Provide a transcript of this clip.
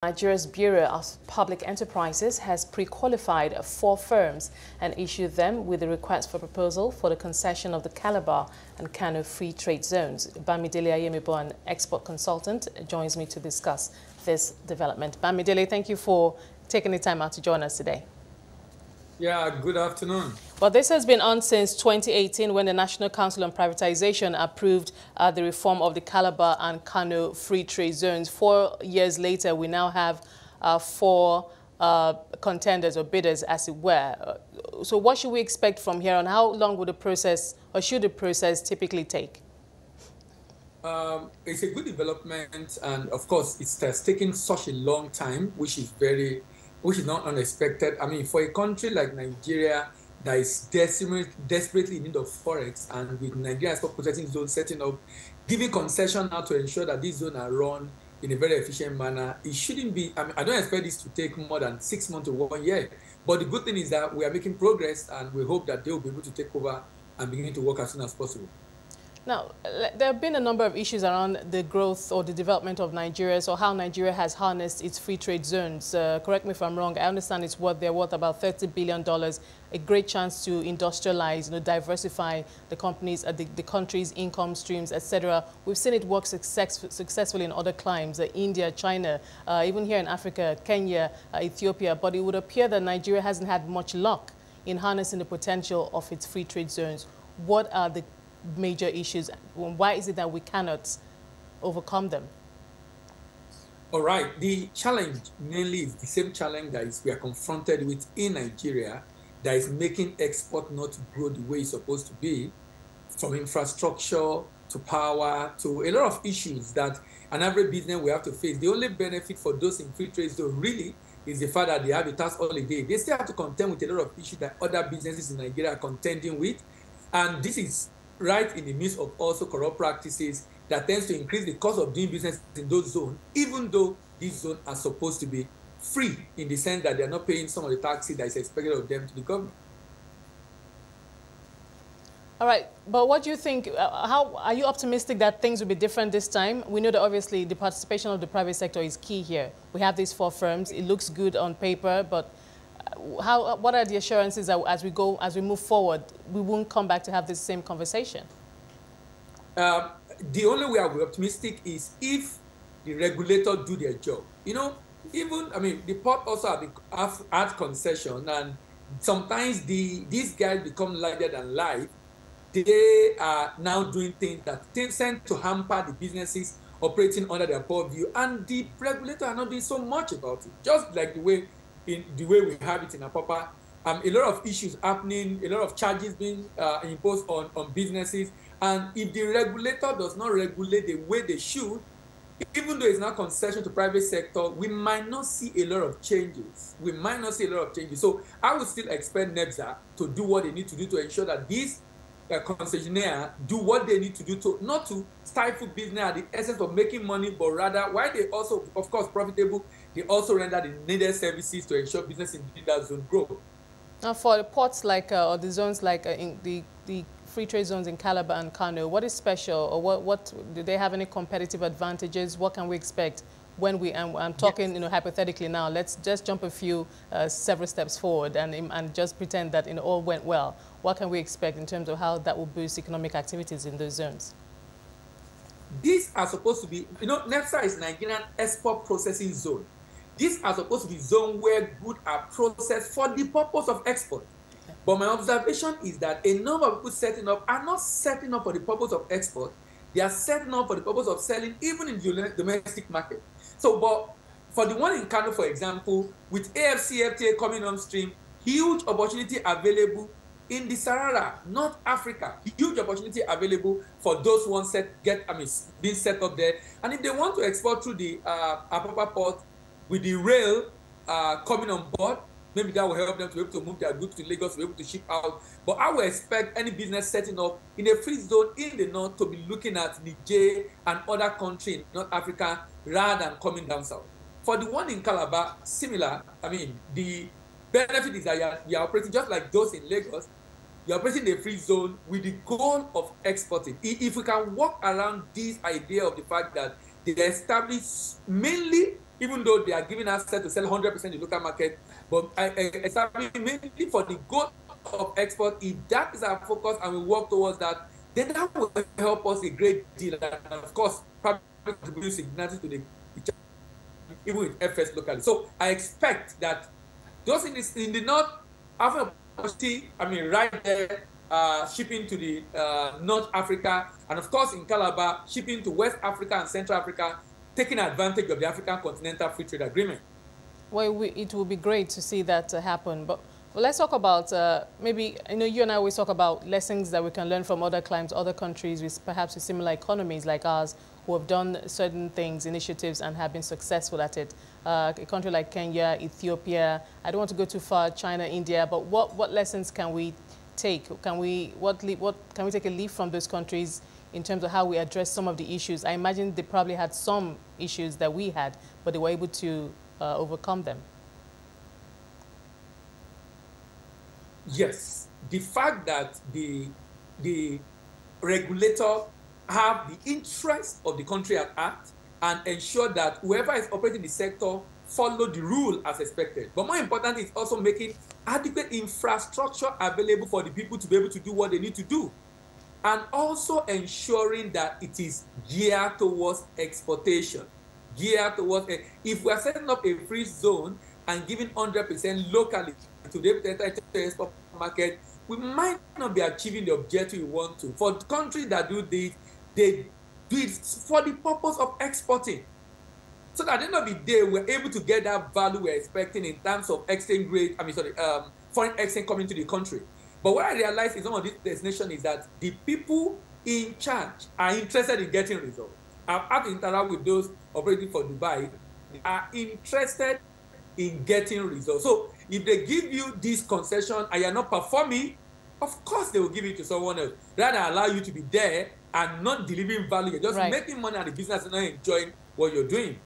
Nigeria's Bureau of Public Enterprises has pre-qualified 4 firms and issued them with a request for proposal for the concession of the Calabar and Kano free trade zones. Bamidele Ayemibo, an export consultant, joins me to discuss this development. Bamidele, thank you for taking the time out to join us today. Yeah, good afternoon. Well, this has been on since 2018 when the National Council on Privatization approved the reform of the Calabar and Kano free trade zones. 4 years later, we now have 4 contenders or bidders, as it were. So what should we expect from here on? How long would the process, or should the process typically take? It's a good development, and of course, it has taken such a long time, which is not unexpected. I mean, for a country like Nigeria that is desperately in need of forex, and with Nigeria's processing zone setting up, giving concession now to ensure that these zones are run in a very efficient manner, it shouldn't be, I mean, I don't expect this to take more than 6 months to 1 year. But the good thing is that we are making progress, and we hope that they will be able to take over and begin to work as soon as possible. Now, there have been a number of issues around the growth or the development of Nigeria, so how Nigeria has harnessed its free trade zones. Correct me if I'm wrong, I understand they're worth about $30 billion, a great chance to industrialize, diversify the companies, the country's income streams, etc. We've seen it work successfully in other climes, India, China, even here in Africa, Kenya, Ethiopia, but it would appear that Nigeria hasn't had much luck in harnessing the potential of its free trade zones. What are the major issues? Why is it that we cannot overcome them? All right. The challenge mainly is the same challenge that we are confronted with in Nigeria, that is making export not grow the way it's supposed to be, from infrastructure to power to a lot of issues that an average business will have to face. The only benefit for those in free trade zone really is the fact that they have a tax holiday. They still have to contend with a lot of issues that other businesses in Nigeria are contending with, and this is right in the midst of also corrupt practices that tends to increase the cost of doing business in those zones, even though these zones are supposed to be free in the sense that they are not paying some of the taxes that is expected of them to the government. All right, but what do you think, how are you optimistic that things will be different this time? We know that obviously the participation of the private sector is key here. We have these 4 firms, it looks good on paper, but what are the assurances that as we move forward, we won't come back to have this same conversation? The only way I'll be optimistic is if the regulator do their job. The port also have had concession, and sometimes these guys become larger than life. They are now doing things that tend to hamper the businesses operating under their purview, and the regulator are not doing so much about it. Just like the way we have it in Apapa, a lot of issues happening, a lot of charges being imposed on businesses, and if the regulator does not regulate the way they should, even though it's not concession to private sector, we might not see a lot of changes. So I would still expect NEBSA to do what they need to do to ensure that these concessionaires do what they need to do not to stifle business at the essence of making money, but rather, while they also, of course, profitable, they also render the needed services to ensure business in that zone grow. Now, for the ports or the zones like in the free trade zones in Calabar and Kano, what is special, or what do they have any competitive advantages? What can we expect when I'm talking, hypothetically now, let's just jump several steps forward and just pretend that all went well. What can we expect in terms of how that will boost economic activities in those zones? These are supposed to be, NEFSA is Nigerian Export Processing Zone. These are supposed to be zones where goods are processed for the purpose of export. Okay. But my observation is that a number of people setting up are not setting up for the purpose of export. They are setting up for the purpose of selling even in the domestic market. So, but for the one in Kano, for example, with AFCFTA coming on stream, huge opportunity available in the Sahara, North Africa, huge opportunity available for those ones being set up there. And if they want to export through the Apapa port with the rail coming on board, maybe that will help them to be able to move their goods to Lagos, to be able to ship out. But I would expect any business setting up in a free zone in the north to be looking at Niger and other countries in North Africa rather than coming down south. For the one in Calabar, similar, the benefit is that you are operating just like those in Lagos. You're operating a free zone with the goal of exporting. If we can work around this idea of the fact that they establish mainly even though they are giving access to sell 100% in the local market, but establishing mainly for the goal of export. If that is our focus and we work towards that, then that will help us a great deal. And of course, probably contribute significantly to the even with FS locally. So I expect that those in the north, Africa, I mean, right there, shipping to the North Africa, and of course in Calabar, shipping to West Africa and Central Africa, taking advantage of the African Continental Free Trade Agreement. Well, it will be great to see that happen. But let's talk about maybe, you and I always talk about lessons that we can learn from other climes, other countries with perhaps with similar economies like ours, who have done certain things, initiatives, and have been successful at it. A country like Kenya, Ethiopia, I don't want to go too far, China, India, but what lessons can we take? Can we take a leaf from those countries in terms of how we address some of the issues? I imagine they probably had some issues that we had, but they were able to overcome them. Yes, the fact that the regulator have the interest of the country at heart and ensure that whoever is operating the sector follow the rule as expected. But more important is also making adequate infrastructure available for the people to be able to do what they need to do. And also ensuring that it is geared towards exportation. Geared towards, if we are setting up a free zone and giving 100% locally to the export market, we might not be achieving the objective we want to. For countries that do this, they do it for the purpose of exporting. So that at the end of the day, we're able to get that value we're expecting in terms of exchange rate, foreign exchange coming to the country. But what I realize in some of this destination is that the people in charge are interested in getting results. I've had to interact with those operating for Dubai. They are interested in getting results. So if they give you this concession and you're not performing, of course they will give it to someone else. Rather allow you to be there and not delivering value. You're just making money at the business and not enjoying what you're doing.